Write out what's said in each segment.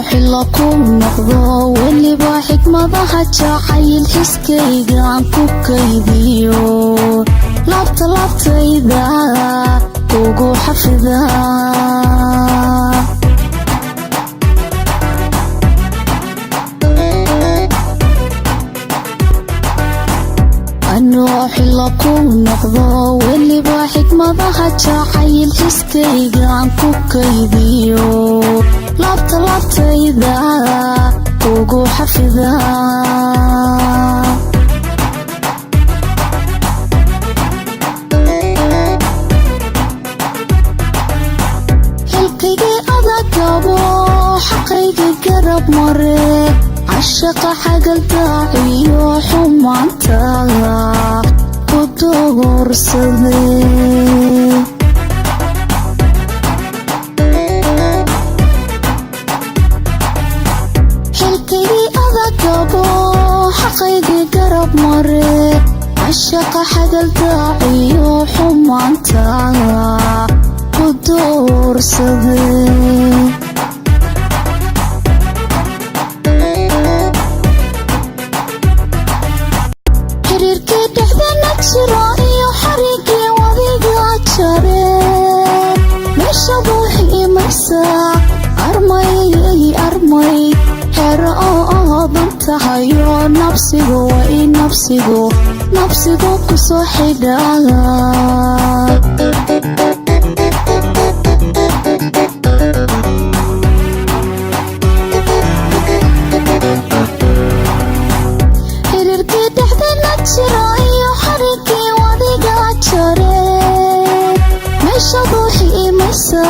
حلكم نقضوا واللي بحكمة جعيل حسكيga aan ku kaydiyo labtayda ugu xafida أنو حلكم نقضوا واللي بحكمة جعيل حسكيga aan ku kaydiyo labtayda ugu xafida xilqigii adagabo xaqayga garab mare cashaqa xagal daaciyo xumaantaada ku dogorsaday حقيقي قرب مري عشق حقل داعي وحمانتا ودور صدي حريركي تحذنك شرائي وحريقي وضيقا تشاري مش أبوحي مساء أرمي tahayo nafsigu way nafsigu ku soo xidhaga xiriirkii dhexdeena jira iyo xariiqii wadiga jare meesha ruuxi imaysa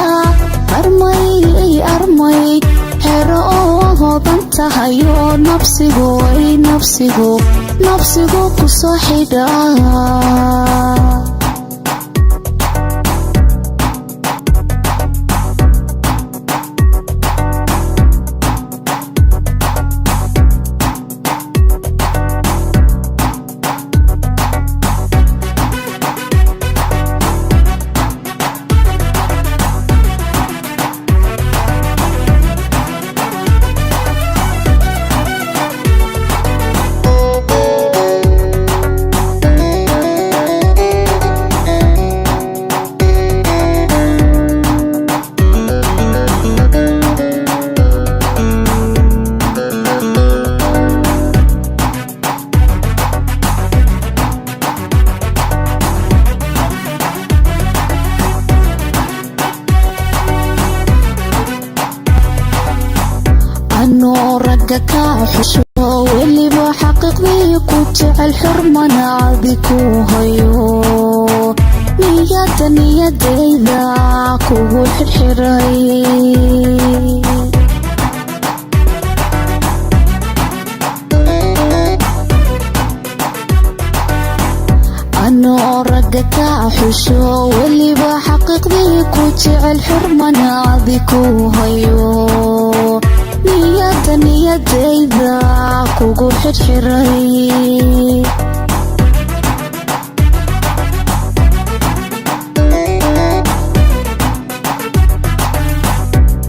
armay xero hodan tahayo nafsigu way nafsigu ku soo xidhaga أنو رقك حشو واللي بحقيقي كنت الحرمنا بكو هيو نية إذا كو حرحري أنو رقك حشو واللي بحقيقي كنت الحرمنا بكو هيو niyadayda kugu xirxiray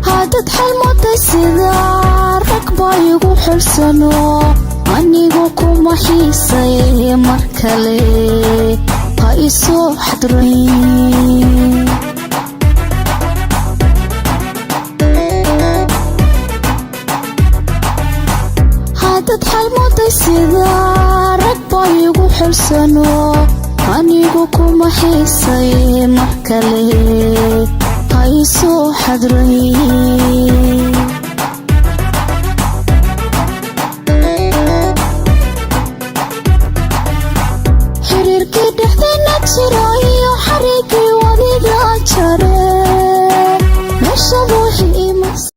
hadad xalmoday sida rag baa igu xulsano anigu kuma xiisay mar kale ha isoo xadray xalmoday sida rag baa igu xulsano anigu kuma xiisay mar kale ha isoo xadray